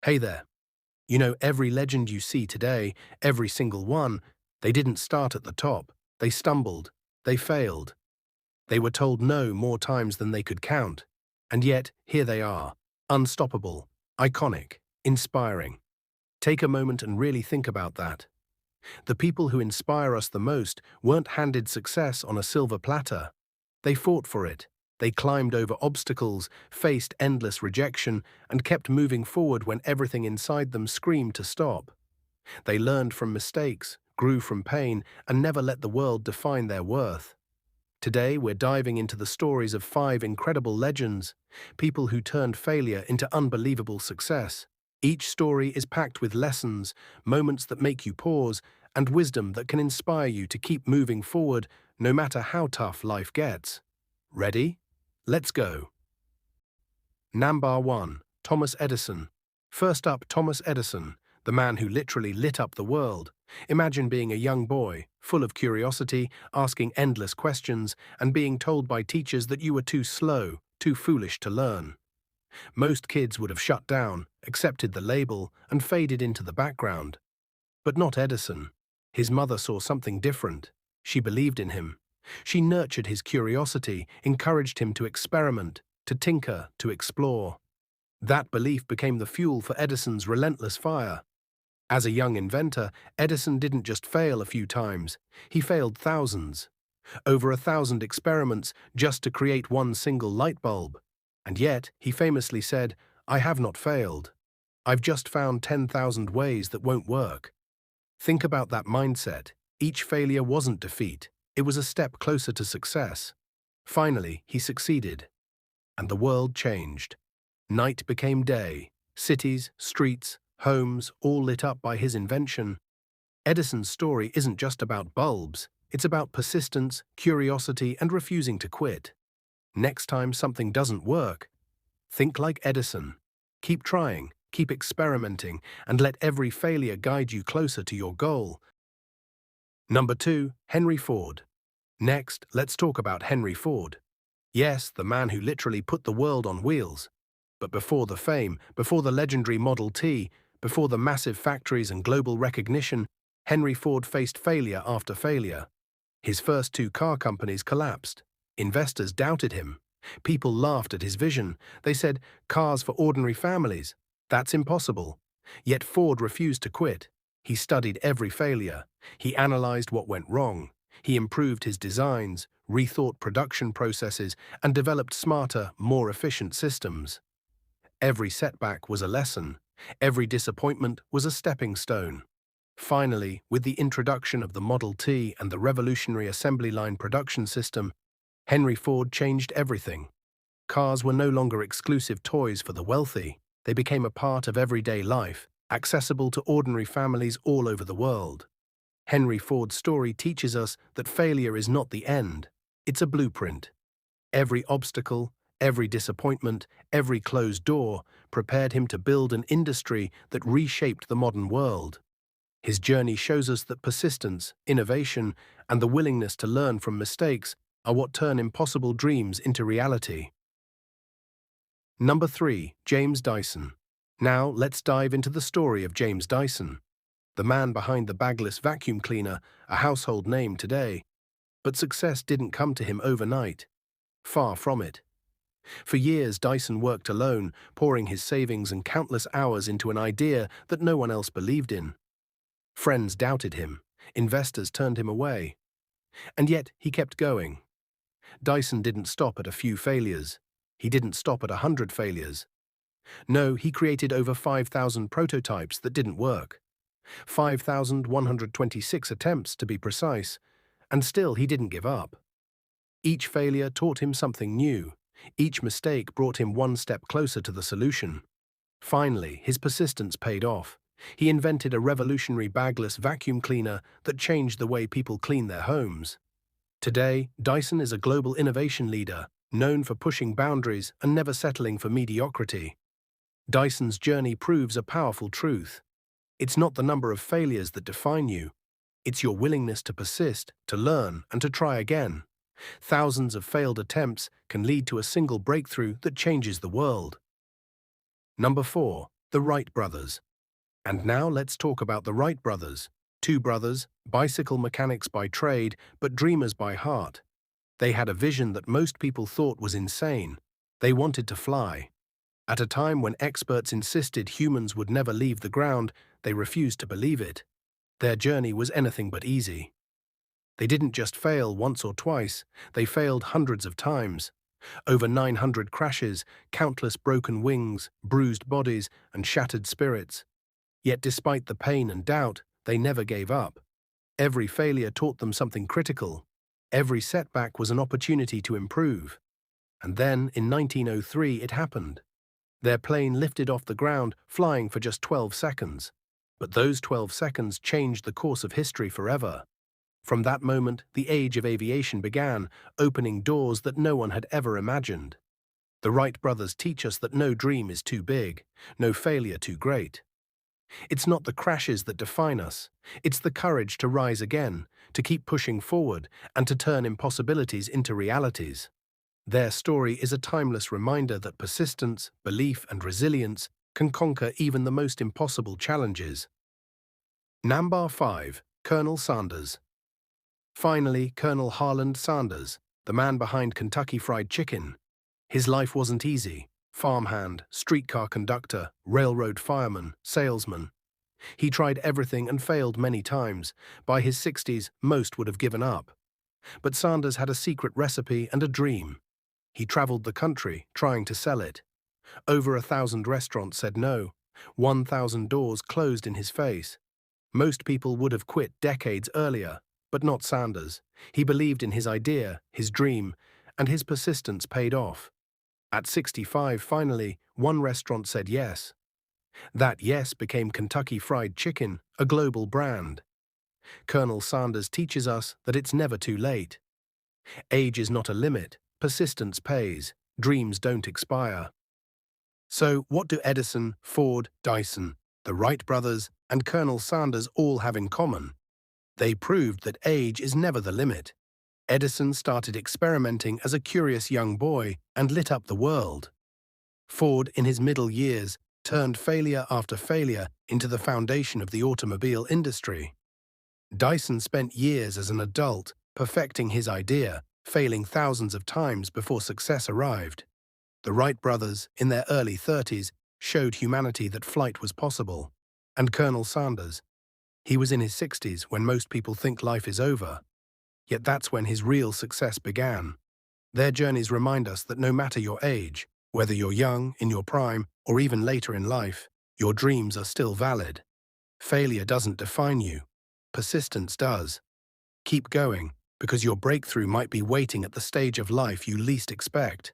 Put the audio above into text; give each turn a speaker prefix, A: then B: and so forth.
A: Hey there. You know, every legend you see today, every single one, they didn't start at the top. They stumbled. They failed. They were told no more times than they could count. And yet, here they are. Unstoppable, iconic, inspiring. Take a moment and really think about that. The people who inspire us the most weren't handed success on a silver platter. They fought for it. They climbed over obstacles, faced endless rejection, and kept moving forward when everything inside them screamed to stop. They learned from mistakes, grew from pain, and never let the world define their worth. Today, we're diving into the stories of 5 incredible legends, people who turned failure into unbelievable success. Each story is packed with lessons, moments that make you pause, and wisdom that can inspire you to keep moving forward no matter how tough life gets. Ready? Let's go. Number 1. Thomas Edison. First up, Thomas Edison, the man who literally lit up the world. Imagine being a young boy, full of curiosity, asking endless questions, and being told by teachers that you were too slow, too foolish to learn. Most kids would have shut down, accepted the label, and faded into the background. But not Edison. His mother saw something different. She believed in him. She nurtured his curiosity, encouraged him to experiment, to tinker, to explore. That belief became the fuel for Edison's relentless fire. As a young inventor, Edison didn't just fail a few times, he failed thousands. Over 1,000 experiments just to create one single light bulb. And yet, he famously said, "I have not failed. I've just found 10,000 ways that won't work." Think about that mindset. Each failure wasn't defeat. It was a step closer to success. Finally, he succeeded. And the world changed. Night became day. Cities, streets, homes, all lit up by his invention. Edison's story isn't just about bulbs. It's about persistence, curiosity, and refusing to quit. Next time something doesn't work, think like Edison. Keep trying, keep experimenting, and let every failure guide you closer to your goal. Number 2. Henry Ford. Next, let's talk about Henry Ford. Yes, the man who literally put the world on wheels. But before the fame, before the legendary Model T, before the massive factories and global recognition, Henry Ford faced failure after failure. His first 2 car companies collapsed. Investors doubted him. People laughed at his vision. They said, "Cars for ordinary families. That's impossible." Yet Ford refused to quit. He studied every failure. He analyzed what went wrong. He improved his designs, rethought production processes, and developed smarter, more efficient systems. Every setback was a lesson. Every disappointment was a stepping stone. Finally, with the introduction of the Model T and the revolutionary assembly line production system, Henry Ford changed everything. Cars were no longer exclusive toys for the wealthy. They became a part of everyday life, accessible to ordinary families all over the world. Henry Ford's story teaches us that failure is not the end. It's a blueprint. Every obstacle, every disappointment, every closed door prepared him to build an industry that reshaped the modern world. His journey shows us that persistence, innovation, and the willingness to learn from mistakes are what turn impossible dreams into reality. Number 3. James Dyson. Now, let's dive into the story of James Dyson, the man behind the bagless vacuum cleaner, a household name today. But success didn't come to him overnight. Far from it. For years, Dyson worked alone, pouring his savings and countless hours into an idea that no one else believed in. Friends doubted him. Investors turned him away. And yet, he kept going. Dyson didn't stop at a few failures. He didn't stop at 100 failures. No, he created over 5,000 prototypes that didn't work. 5,126 attempts, to be precise. And still, he didn't give up. Each failure taught him something new. Each mistake brought him one step closer to the solution. Finally, his persistence paid off. He invented a revolutionary bagless vacuum cleaner that changed the way people clean their homes. Today, Dyson is a global innovation leader, known for pushing boundaries and never settling for mediocrity. Dyson's journey proves a powerful truth. It's not the number of failures that define you. It's your willingness to persist, to learn, and to try again. Thousands of failed attempts can lead to a single breakthrough that changes the world. Number 4. The Wright Brothers. And now let's talk about the Wright Brothers. Two brothers, bicycle mechanics by trade, but dreamers by heart. They had a vision that most people thought was insane. They wanted to fly. At a time when experts insisted humans would never leave the ground, they refused to believe it. Their journey was anything but easy. They didn't just fail once or twice, they failed hundreds of times. Over 900 crashes, countless broken wings, bruised bodies, and shattered spirits. Yet despite the pain and doubt, they never gave up. Every failure taught them something critical. Every setback was an opportunity to improve. And then, in 1903, it happened. Their plane lifted off the ground, flying for just 12 seconds. But those 12 seconds changed the course of history forever. From that moment, the age of aviation began, opening doors that no one had ever imagined. The Wright brothers teach us that no dream is too big, no failure too great. It's not the crashes that define us, it's the courage to rise again, to keep pushing forward, and to turn impossibilities into realities. Their story is a timeless reminder that persistence, belief, and resilience can conquer even the most impossible challenges. Number 5. Colonel Sanders. Finally, Colonel Harland Sanders, the man behind Kentucky Fried Chicken. His life wasn't easy. Farmhand, streetcar conductor, railroad fireman, salesman. He tried everything and failed many times. By his 60s, most would have given up. But Sanders had a secret recipe and a dream. He traveled the country, trying to sell it. Over 1,000 restaurants said no. 1,000 doors closed in his face. Most people would have quit decades earlier, but not Sanders. He believed in his idea, his dream, and his persistence paid off. At 65, finally, one restaurant said yes. That yes became Kentucky Fried Chicken, a global brand. Colonel Sanders teaches us that it's never too late. Age is not a limit, persistence pays, dreams don't expire. So what do Edison, Ford, Dyson, the Wright brothers, and Colonel Sanders all have in common? They proved that age is never the limit. Edison started experimenting as a curious young boy and lit up the world. Ford, in his middle years, turned failure after failure into the foundation of the automobile industry. Dyson spent years as an adult perfecting his idea, failing thousands of times before success arrived. The Wright brothers, in their early 30s, showed humanity that flight was possible. And Colonel Sanders, he was in his 60s when most people think life is over. Yet that's when his real success began. Their journeys remind us that no matter your age, whether you're young, in your prime, or even later in life, your dreams are still valid. Failure doesn't define you. Persistence does. Keep going, because your breakthrough might be waiting at the stage of life you least expect.